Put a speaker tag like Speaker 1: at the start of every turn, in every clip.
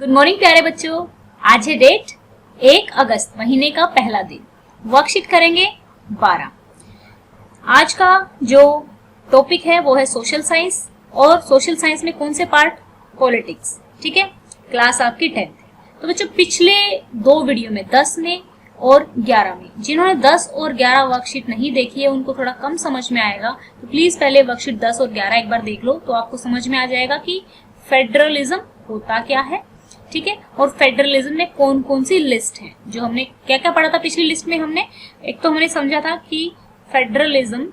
Speaker 1: Good morning प्यारे बच्चों। आज है डेट 1 अगस्त, महीने का पहला दिन। वर्कशीट करेंगे 12। आज का जो टॉपिक है वो है सोशल साइंस, और सोशल साइंस में कौन से पार्ट? पॉलिटिक्स। ठीक है, क्लास आपकी 10th। तो बच्चों पिछले दो वीडियो में 10 में और 11 में, जिन्होंने 10 और 11 वर्कशीट नहीं देखी है उनको थोड़ा कम समझ में आएगा, तो प्लीज पहले वर्कशीट 10 और 11 एक बार देख लो, तो आपको समझ में आ जाएगा कि फेडरलिज्म होता क्या है। ठीक है, और फेडरलिज्म में कौन कौन सी लिस्ट है, जो हमने क्या क्या पढ़ा था पिछली लिस्ट में। हमने एक तो हमने समझा था कि फेडरलिज्म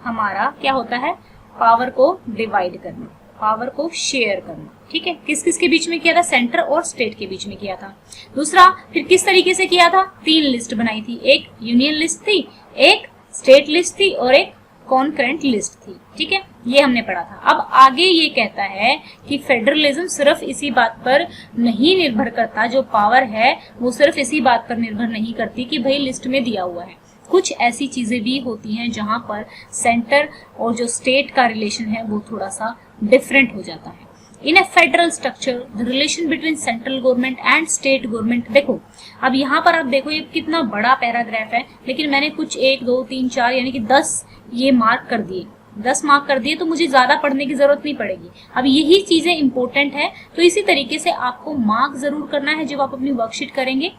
Speaker 1: हमारा क्या होता है, पावर को डिवाइड करना, पावर को शेयर करना। ठीक है, किस किस के बीच में किया था? सेंटर और स्टेट के बीच में किया था। दूसरा फिर किस तरीके से किया था? 3 लिस्ट बनाई थी, एक यूनियन लिस्ट थी, एक स्टेट लिस्ट थी और एक कॉन्करेंट लिस्ट थी। ठीक है, ये हमने पढ़ा था। अब आगे ये कहता है कि फेडरलिज्म सिर्फ इसी बात पर नहीं निर्भर करता, जो पावर है वो सिर्फ इसी बात पर निर्भर नहीं करती कि भाई लिस्ट में दिया हुआ है। कुछ ऐसी चीजें भी होती हैं जहां पर सेंटर और जो स्टेट का रिलेशन है वो थोड़ा सा डिफरेंट हो जाता है। In a federal structure the relation between central government and state government. देखो अब यहाँ पर आप देखो ये कितना बड़ा पैराग्राफ है, लेकिन मैंने कुछ 1 2 3 4 यानी कि 10 ये मार्क कर दिए, 10 मार्क कर दिए, तो मुझे ज्यादा पढ़ने की जरूरत नहीं पड़ेगी। अब यही चीजें इंपॉर्टेंट है, तो इसी तरीके से आपको मार्क जरूर करना है जब आप अपनी वर्कशीट करेंगे।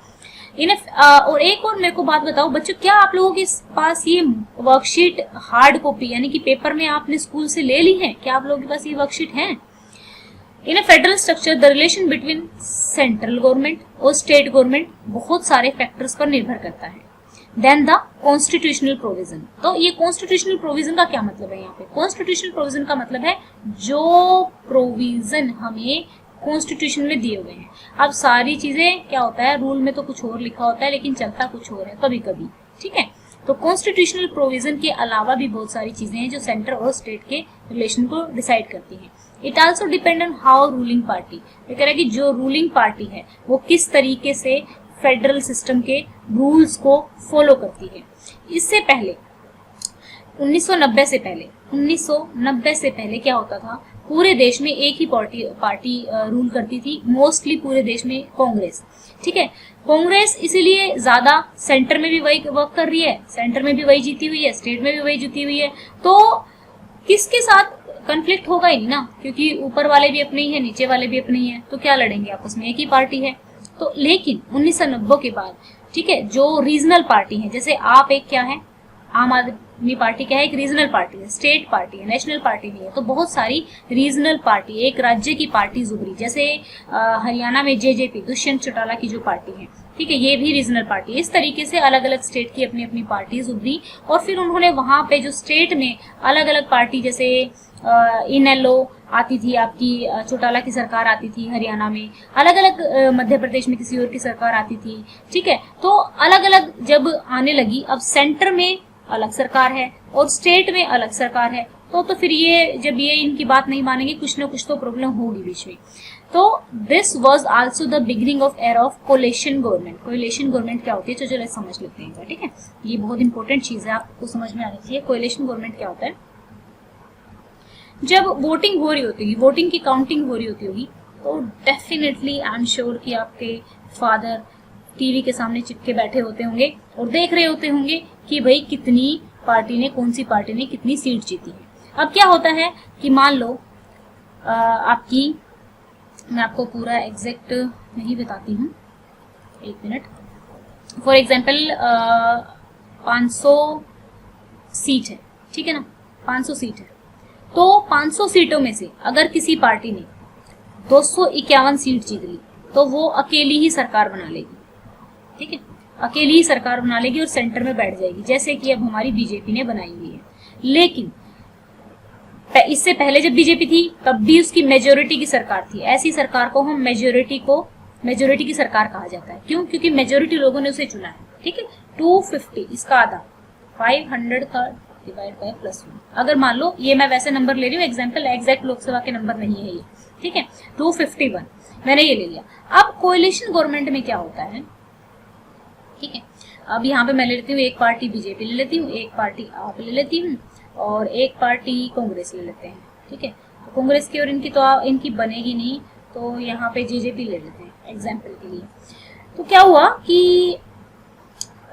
Speaker 1: और एक और मेरे को बात बताओ बच्चों, क्या आप लोगों के पास ये वर्कशीट हार्ड कॉपी यानी कि पेपर में आपने स्कूल से ले ली है? क्या आप लोगों के पास ये वर्कशीट है? In a federal structure the relation between central government और स्टेट गवर्नमेंट बहुत सारे फैक्टर्स पर निर्भर करता है। Then the constitutional provision. तो ये कॉन्स्टिट्यूशनल प्रोविजन का क्या मतलब है? यहाँ पे कॉन्स्टिट्यूशनल प्रोविजन का मतलब है जो प्रोविजन हमें कॉन्स्टिट्यूशन में दिए हुए हैं। अब सारी चीजें क्या होता है, रूल में तो कुछ और लिखा होता है लेकिन चलता कुछ और है कभी कभी। ठीक है, तो कॉन्स्टिट्यूशनल प्रोविजन के अलावा भी बहुत सारी चीजें हैं जो सेंटर और स्टेट के रिलेशन को डिसाइड करती हैं। It also depend on how ruling party, ये कह रहा है कि जो रूलिंग पार्टी है वो किस तरीके से फेडरल सिस्टम के रूल्स को फॉलो करती है। इससे पहले 1990 से पहले क्या होता था, पूरे देश में एक ही पार्टी रूल करती थी, मोस्टली पूरे देश में कांग्रेस। ठीक है, कांग्रेस इसीलिए ज्यादा सेंटर में भी वही वर्क कर रही है, सेंटर में भी वही जीती हुई है, स्टेट में भी वही जीती हुई है, तो किसके साथ कन्फ्लिक्ट होगा ही नहीं ना, क्योंकि ऊपर वाले भी अपने ही है, नीचे वाले भी अपने ही है, तो क्या लड़ेंगे आपस में, एक ही पार्टी है। तो लेकिन 1990 के बाद ठीक है, जो रीजनल पार्टी है, जैसे आप एक क्या है, आम आदमी पार्टी क्या है, एक रीजनल पार्टी है, स्टेट पार्टी है, नेशनल पार्टी नहीं है, तो बहुत सारी रीजनल पार्टी, एक राज्य की पार्टी उभरी, जैसे हरियाणा में जेजेपी, दुष्यंत चौटाला की जो पार्टी है, ठीक है, ये भी रीजनल पार्टी। इस तरीके से अलग अलग स्टेट की अपनी अपनी पार्टीज उभरी, और फिर उन्होंने वहां पे जो स्टेट में अलग अलग पार्टी, जैसे इनेलो आती थी आपकी, चौटाला की सरकार आती थी हरियाणा में, अलग अलग मध्य प्रदेश में किसी और की सरकार आती थी। ठीक है, तो अलग अलग जब आने लगी, अब सेंटर में अलग सरकार है और स्टेट में अलग सरकार है, तो फिर ये जब ये इनकी बात नहीं मानेंगे, कुछ ना कुछ तो प्रॉब्लम होगी बीच में। तो this was also the beginning of era of coalition government. Coalition government क्या होती है, चलो समझ लेते हैं। ठीक है, ये बहुत इंपॉर्टेंट चीज है, आपको समझ में आनी चाहिए। कोलिशन गवर्नमेंट क्या होता है? जब वोटिंग हो रही होती, वोटिंग की काउंटिंग हो रही होती, तो डेफिनेटली आई एम श्योर कि आपके फादर टीवी के सामने चिपके बैठे होते होंगे और देख रहे होते होंगे कि भाई कितनी पार्टी ने, कौन सी पार्टी ने कितनी सीट जीती है। अब क्या होता है कि मान लो आपकी, मैं आपको पूरा एग्जैक्ट नहीं बताती हूँ, 1 मिनट। फॉर एग्जाम्पल 500 सीट है, ठीक है ना, 500 सीट है, तो 500 सीटों में से अगर किसी पार्टी ने 251 सीट जीत ली तो वो अकेली ही सरकार बना लेगी। ठीक है, अकेली ही सरकार बना लेगी और सेंटर में बैठ जाएगी, जैसे कि अब हमारी बीजेपी ने बनाई हुई है। लेकिन इससे पहले जब बीजेपी थी तब भी उसकी मेजोरिटी की सरकार थी। ऐसी सरकार को हम मेजोरिटी की सरकार कहा जाता है। क्यों? क्योंकि मेजोरिटी लोगों ने उसे चुना है। ठीक है, 250 इसका आधा, 500 का डिवाइड बाय +1। अगर मान लो, ये मैं वैसे नंबर ले रही हूँ एग्जाम्पल, एग्जैक्ट लोकसभा के नंबर नहीं है ये। ठीक है, 251 मैंने ये ले लिया। अब कोएलिशन गवर्नमेंट में क्या होता है, ठीक है, अब यहाँ पे मैं ले लेती हूँ, एक पार्टी बीजेपी ले लेती हूँ, एक पार्टी आप ले लेती हूँ और एक पार्टी कांग्रेस ले लेते हैं। ठीक है, तो कांग्रेस की और इनकी तो इनकी बनेगी नहीं, तो यहाँ पे जेजेपी ले लेते हैं। एग्जाम्पल के लिए। तो क्या हुआ कि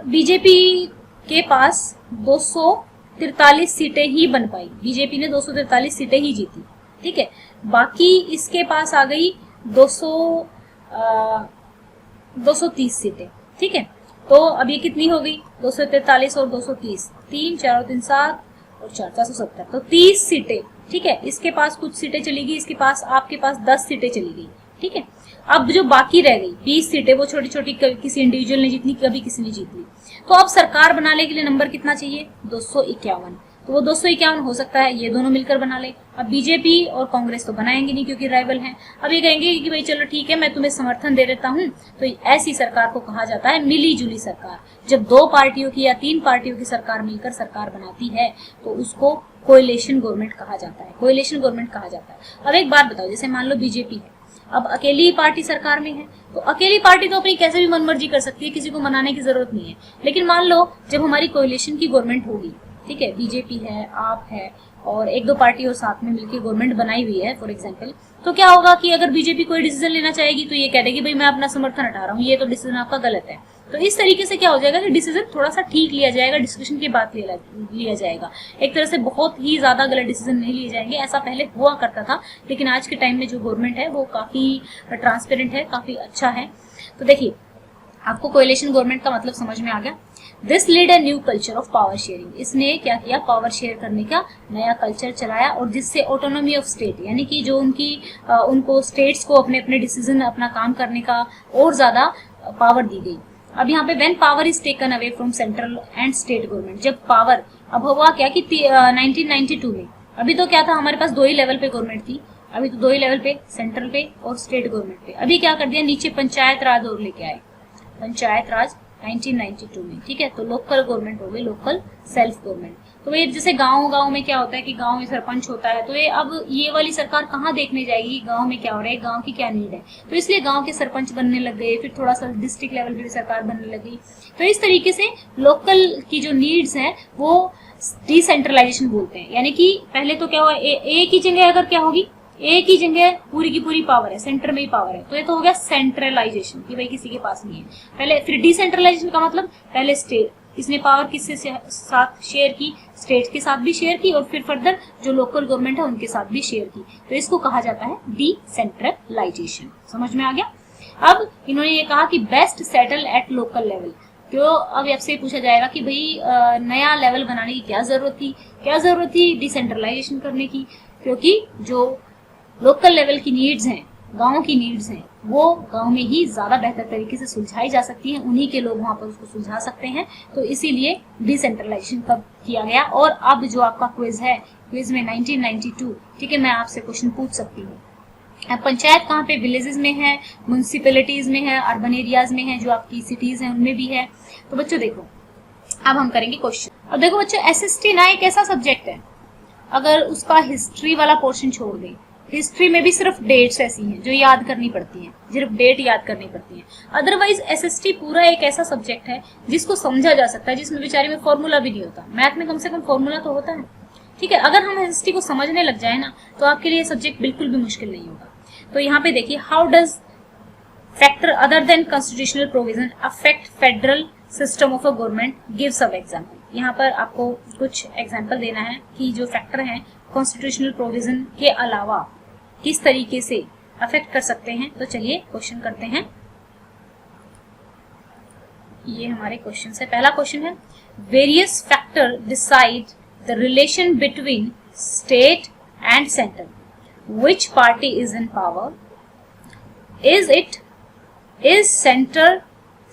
Speaker 1: बीजेपी के पास 243 सीटें ही बन पाई, बीजेपी ने 243 सीटें ही जीती, ठीक है। बाकी इसके पास आ गई 230 सीटें, ठीक है। तो अब ये कितनी हो गई, 243 और 230, 3 4 3 7 और 4 470, तो 30 सीटें, ठीक है। इसके पास कुछ सीटें चली गई, इसके पास, आपके पास 10 सीटें चली गई, ठीक है। अब जो बाकी रह गई 20 सीटें, वो छोटी छोटी किसी इंडिविजुअल ने जीतनी, कभी किसी ने जीत ली। तो अब सरकार बनाने के लिए नंबर कितना चाहिए, 251। तो वो 251 हो सकता है ये दोनों मिलकर बना ले। अब बीजेपी और कांग्रेस तो बनाएंगे नहीं क्योंकि राइवल हैं। अब ये कहेंगे कि भाई चलो ठीक है, मैं तुम्हें समर्थन दे देता हूँ। तो ऐसी सरकार को कहा जाता है मिली जुली सरकार। जब 2 पार्टियों की या 3 पार्टियों की सरकार मिलकर सरकार बनाती है तो उसको कोएलिशन गवर्नमेंट कहा जाता है, कोएलिशन गवर्नमेंट कहा जाता है। अब एक बात बताओ, जैसे मान लो बीजेपी है, अब अकेली ही पार्टी सरकार में है, तो अकेली पार्टी तो अपनी कैसे भी मनमर्जी कर सकती है, किसी को मनाने की जरूरत नहीं है। लेकिन मान लो जब हमारी कोएलिशन की गवर्नमेंट होगी, ठीक है, बीजेपी है, आप है और 1-2 पार्टी और साथ में मिलकर गवर्नमेंट बनाई हुई है फॉर एग्जांपल, तो क्या होगा कि अगर बीजेपी कोई डिसीजन लेना चाहेगी तो ये कह देगी भाई मैं अपना समर्थन हटा रहा हूँ, ये तो डिसीजन आपका गलत है। तो इस तरीके से क्या हो जाएगा कि डिसीजन थोड़ा सा ठीक लिया जाएगा, डिस्कशन के बाद लिया जाएगा। एक तरह से बहुत ही ज्यादा गलत डिसीजन नहीं लिए जाएंगे, ऐसा पहले हुआ करता था। लेकिन आज के टाइम में जो गवर्नमेंट है वो काफी ट्रांसपेरेंट है, काफी अच्छा है। तो देखिए, आपको कोएलिशन गवर्नमेंट का मतलब समझ में आ गया। This lead a new culture of power sharing, इसने क्या किया, पावर शेयर करने का नया कल्चर चलाया, और जिससे ऑटोनॉमी ऑफ स्टेट, यानी कि जो उनको स्टेट्स को अपने अपने डिसीजन, अपना काम करने का और ज्यादा पावर दी गई। अब यहाँ पे when power is taken away from central and state government, जब पावर, अब हुआ क्या कि 1992 में, अभी तो क्या था हमारे पास 2 ही लेवल पे गवर्नमेंट थी, अभी तो 2 ही लेवल पे, सेंट्रल पे और स्टेट गवर्नमेंट पे। अभी क्या कर दिया, नीचे पंचायत राज और लेके आए, पंचायत राज 1992 में, ठीक है। तो लोकल गवर्नमेंट हो गई, लोकल सेल्फ गवर्नमेंट। तो ये जैसे गांव में क्या होता है कि गांव में सरपंच होता है, तो ये अब ये वाली सरकार कहाँ देखने जाएगी गांव में क्या हो रहा है, गांव की क्या नीड है, तो इसलिए गांव के सरपंच बनने लग गए, फिर थोड़ा सा डिस्ट्रिक्ट लेवल पे भी सरकार बनने लगी। तो इस तरीके से लोकल की जो नीड्स हैं वो डिसेंट्रलाइजेशन बोलते हैं। यानी कि पहले तो क्या हुआ, एक ही जगह अगर क्या होगी, एक ही जगह पूरी की पूरी पावर है, सेंटर में ही पावर है, तो ये तो हो गया सेंट्रलाइजेशन कि भाई किसी के पास नहीं है पहले। फिर डिसेंट्रलाइजेशन का मतलब पहले स्टेट, इसने पावर किससे साथ शेयर की, स्टेट के साथ भी शेयर की, और फिर फर्दर जो लोकल गवर्नमेंट है उनके साथ भी शेयर की। तो इसको कहा जाता है डिसेंट्रलाइजेशन। समझ में आ गया। अब इन्होंने ये कहा कि best settle at local level. तो अब आपसे पूछा जाएगा कि भाई नया लेवल बनाने की क्या जरूरत थी डिसेंट्रलाइजेशन करने की, क्योंकि जो लोकल लेवल की नीड्स हैं, गांव की नीड्स हैं, वो गांव में ही ज्यादा बेहतर तरीके से सुलझाई जा सकती हैं, उन्हीं के लोग वहां पर उसको सुलझा सकते हैं। तो इसीलिए डिसेंट्रलाइजेशन कब किया गया। और अब जो आपका क्विज है, क्विज में 1992, ठीक है, मैं आपसे क्वेश्चन पूछ सकती हूँ। पंचायत कहाँ पे, विलेजेस में है, म्युनिसिपैलिटीज में है, अर्बन एरियाज में है, जो आपकी सिटीज हैं उनमें भी है। तो बच्चों देखो, अब हम करेंगे क्वेश्चन। अब देखो बच्चों, एसएसटी ना एक ऐसा सब्जेक्ट है, अगर उसका हिस्ट्री वाला पोर्शन छोड़ दें, हिस्ट्री में भी सिर्फ डेट्स ऐसी हैं जो याद करनी पड़ती हैं, सिर्फ डेट याद करनी पड़ती है। अदरवाइज एसएसटी पूरा एक ऐसा सब्जेक्ट है जिसको समझा जा सकता है, जिसमें बेचारे में फॉर्मूला भी नहीं होता। मैथ में कम से कम फॉर्मूला तो होता है, ठीक है। अगर हम एसएसटी को समझने लग जाए ना, तो आपके लिए सब्जेक्ट बिल्कुल भी मुश्किल नहीं होगा। तो यहाँ पे देखिए, how does factor other than constitutional provision affect federal system of a government, give some example. यहाँ पर आपको कुछ एग्जाम्पल देना है कि जो फैक्टर हैं कॉन्स्टिट्यूशनल प्रोविजन के अलावा किस तरीके से अफेक्ट कर सकते हैं। तो चलिए क्वेश्चन करते हैं। ये हमारे क्वेश्चन है। पहला क्वेश्चन है, various factor decide the relation between state and centre, which party is in power, is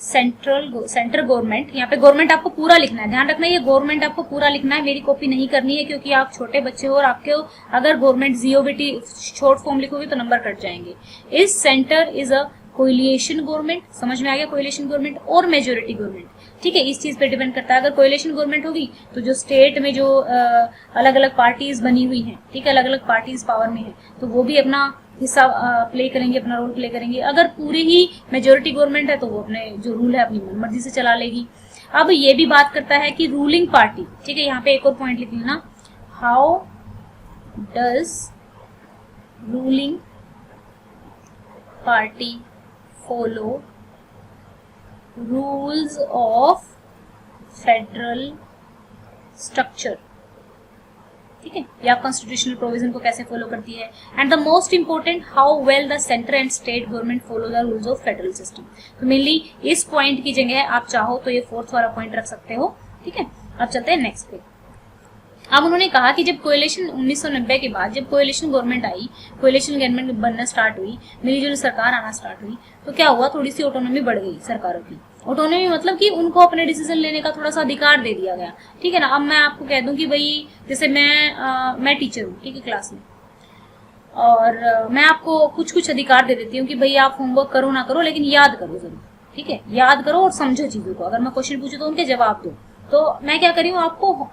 Speaker 1: centre government. यहाँ पे गवर्नमेंट आपको पूरा लिखना है, ध्यान रखना, ये गवर्नमेंट आपको पूरा लिखना है, मेरी कॉपी नहीं करनी है, क्योंकि आप छोटे बच्चे हो और आपके अगर गवर्नमेंट जीओबीटी शॉर्ट फॉर्म लिखोगे तो नंबर कट जाएंगे। Is centre is a coalition government, समझ में आ गया, कोएलिशन गवर्नमेंट और मेजोरिटी गवर्नमेंट, ठीक है, इस चीज पे डिपेंड करता है। अगर कोएलिशन गवर्नमेंट होगी तो जो स्टेट में जो अलग अलग पार्टीज बनी हुई हैं, ठीक है, अलग अलग पार्टीज पावर में है, तो वो भी अपना हिस्सा प्ले करेंगे, अपना रोल प्ले करेंगे। अगर पूरी ही मेजोरिटी गवर्नमेंट है तो वो अपने जो रूल है अपनी मनमर्जी से चला लेगी। अब ये भी बात करता है कि रूलिंग पार्टी, ठीक है, यहाँ पे एक और पॉइंट लिख लेना, how does ruling party follow rules of federal structure, ठीक है, या कॉन्स्टिट्यूशनल प्रोविजन को कैसे फॉलो करती है. And the most important, how well the centre and state government follow the rules of federal system. तो मेनली इस पॉइंट की जगह आप चाहो तो ये 4th वाला पॉइंट रख सकते हो, ठीक है. अब चलते हैं नेक्स्ट पे. अब उन्होंने कहा कि जब कोएलिशन 1990 के बाद जब कोएलिशन गवर्नमेंट आई, कोएलिशन गवर्नमेंट बनना स्टार्ट हुई, मिलीजुली सरकार आना स्टार्ट हुई, तो क्या हुआ, थोड़ी सी ऑटोनॉमी बढ़ गई सरकारों की. ऑटोनॉमी मतलब कि उनको अपने डिसीजन लेने का थोड़ा सा अधिकार दे दिया गया, ठीक है ना. अब मैं आपको कह दूं कि भाई जैसे मैं टीचर हूँ, ठीक है, क्लास में, और मैं आपको कुछ अधिकार दे देती हूँ कि भाई आप होमवर्क करो ना करो लेकिन याद करो जरूर, ठीक है, याद करो और समझो चीजों को. अगर मैं क्वेश्चन पूछूं तो उनके जवाब दो. तो मैं क्या कर रही हूँ, आपको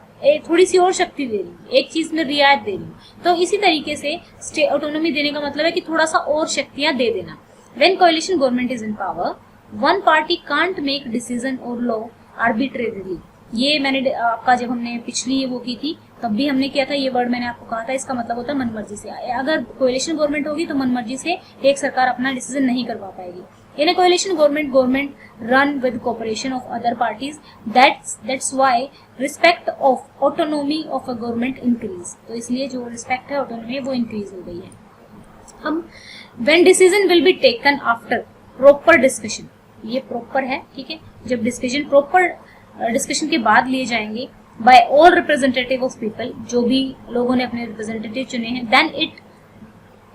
Speaker 1: थोड़ी सी और शक्ति दे रही हूँ, एक चीज में रियायत दे रही हूँ. तो इसी तरीके से ऑटोनॉमी देने का मतलब है कि थोड़ा सा और शक्तियां दे देना. When coalition government is in power, one party can't make decision और लॉ आर्बिट्रेरीली. ये मैंने आपका जब हमने पिछली वो की थी तब भी हमने किया था, ये वर्ड मैंने आपको कहा था, इसका मतलब होता है मनमर्जी से. अगर कोएलिशन गवर्नमेंट होगी तो मनमर्जी से एक सरकार अपना डिसीजन नहीं करवा पाएगी. In a coalition government run with cooperation of other parties. That's why respect of autonomy of a government increase. तो इसलिए जो respect है autonomy है वो increase हो गई है. हम when decision will be taken after proper discussion, ये proper है, ठीक है, जब डिस्कशन proper डिस्कशन के बाद लिए जाएंगे by all representative of people, जो भी लोगों ने अपने रिप्रेजेंटेटिव चुने हैं, then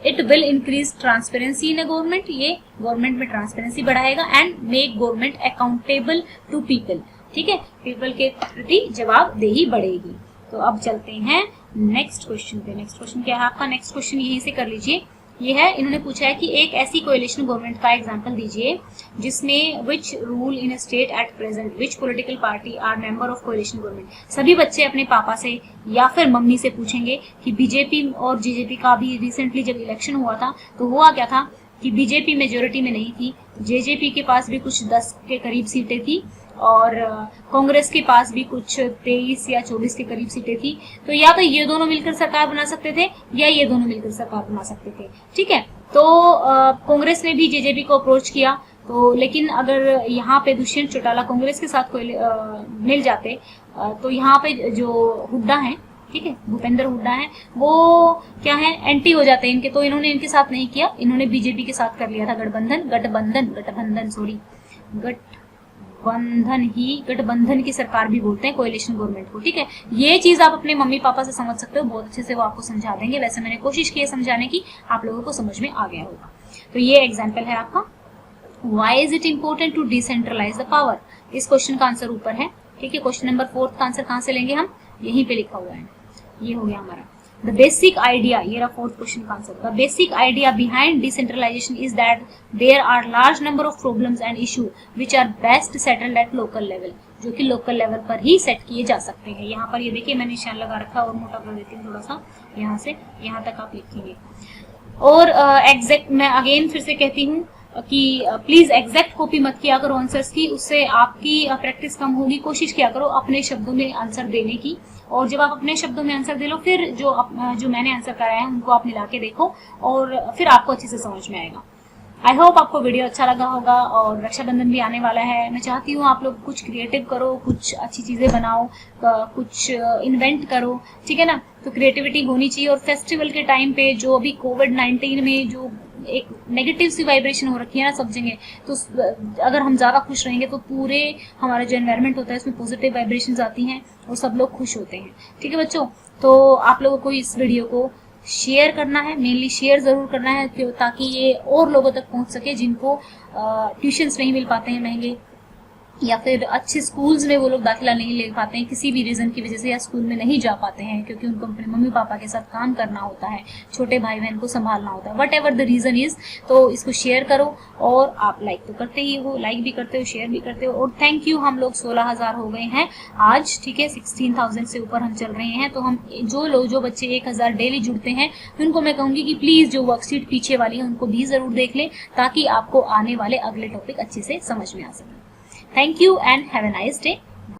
Speaker 1: it will increase transparency in a government. ये गवर्नमेंट में ट्रांसपेरेंसी बढ़ाएगा and make government accountable to people, ठीक है, पीपल के प्रति जवाबदेही बढ़ेगी. तो अब चलते हैं नेक्स्ट क्वेश्चन पे. नेक्स्ट क्वेश्चन क्या है आपका, नेक्स्ट क्वेश्चन यहीं से कर लीजिए. ये है, इन्होंने पूछा है कि एक ऐसी कोएलिशन गवर्नमेंट का एग्जांपल दीजिए जिसमें which rule in a state at present, which political party are member of coalition government. सभी बच्चे अपने पापा से या फिर मम्मी से पूछेंगे कि बीजेपी और जेजेपी का भी रिसेंटली जब इलेक्शन हुआ था तो हुआ क्या था कि बीजेपी मेजोरिटी में नहीं थी, जेजेपी के पास भी कुछ 10 के करीब सीटें थी और कांग्रेस के पास भी कुछ 23 या 24 के करीब सीटें थी. तो या तो ये दोनों मिलकर सरकार बना सकते थे या ये दोनों मिलकर सरकार बना सकते थे, ठीक है. तो कांग्रेस ने भी जेजेपी को अप्रोच किया, तो लेकिन अगर यहाँ पे दुष्यंत चौटाला कांग्रेस के साथ मिल जाते तो यहाँ पे जो हुड्डा है, ठीक है, भूपेंद्र हुड्डा है, वो क्या है, एंटी हो जाते हैं इनके. तो इन्होंने इनके साथ नहीं किया, इन्होंने बीजेपी के साथ कर लिया था गठबंधन की सरकार भी बोलते हैं कोएलिशन गवर्नमेंट को, ठीक है. ये चीज आप अपने मम्मी पापा से समझ सकते हो, बहुत अच्छे से वो आपको समझा देंगे. वैसे मैंने कोशिश की है समझाने की, आप लोगों को समझ में आ गया होगा. तो ये एग्जाम्पल है आपका. Why is it important to decentralise the power. इस क्वेश्चन का आंसर ऊपर है, ठीक है. क्वेश्चन नंबर 4 का आंसर कहाँ से लेंगे हम, यहीं पे लिखा हुआ है, ये हो गया हमारा. The basic idea, ये रहा 4th क्वेश्चन का answer. The basic idea behind decentralization is that there are large number of problems and issues which are best settled at local level, जो कि लोकल लेवल पर ही सेट किए जा सकते हैं. यहाँ पर ये देखिए मैंने निशान लगा रखा है और मोटा कर देती हूँ थोड़ा सा, यहाँ से यहाँ तक आप लिखेंगे. और एग्जैक्ट मैं अगेन फिर से कहती हूँ कि प्लीज एग्जैक्ट कॉपी मत किया करो आंसर्स की, उससे आपकी प्रैक्टिस कम होगी. कोशिश किया करो अपने शब्दों में आंसर देने की, और जब आप अपने शब्दों में आंसर दे लो फिर जो मैंने आंसर कराया है उनको आप मिला के देखो और फिर आपको अच्छे से समझ में आएगा. आई होप आपको वीडियो अच्छा लगा होगा. और रक्षाबंधन भी आने वाला है, मैं चाहती हूँ आप लोग कुछ क्रिएटिव करो, कुछ अच्छी चीजें बनाओ, कुछ इन्वेंट करो, ठीक है ना. तो क्रिएटिविटी होनी चाहिए. और फेस्टिवल के टाइम पे जो अभी कोविड-19 में जो एक नेगेटिव सी वाइब्रेशन हो रखी है ना सब जगह, तो अगर हम ज्यादा खुश रहेंगे तो पूरे हमारा जो एनवायरनमेंट होता है उसमें पॉजिटिव वाइब्रेशंस आती हैं और सब लोग खुश होते हैं, ठीक है बच्चों. तो आप लोगों को इस वीडियो को शेयर करना है, मेनली शेयर जरूर करना है ताकि ये और लोगों तक पहुंच सके जिनको ट्यूशंस नहीं मिल पाते हैं महंगे, या फिर अच्छे स्कूल्स में वो लोग दाखिला नहीं ले पाते हैं किसी भी रीजन की वजह से, या स्कूल में नहीं जा पाते हैं क्योंकि उनको अपने मम्मी पापा के साथ काम करना होता है, छोटे भाई बहन को संभालना होता है, whatever the reason is. तो इसको शेयर करो. और आप लाइक तो करते ही हो, लाइक भी करते हो, शेयर भी करते हो. और थैंक यू, हम लोग 16,000 हो गए हैं आज, ठीक है. 16,000 से ऊपर हम चल रहे हैं. तो हम जो बच्चे 1,000 डेली जुड़ते हैं उनको मैं कहूंगी कि प्लीज जो वर्कशीट पीछे वाली है उनको भी जरूर देख लें ताकि आपको आने वाले अगले टॉपिक अच्छे से समझ में आ सके. Thank you and have a nice day.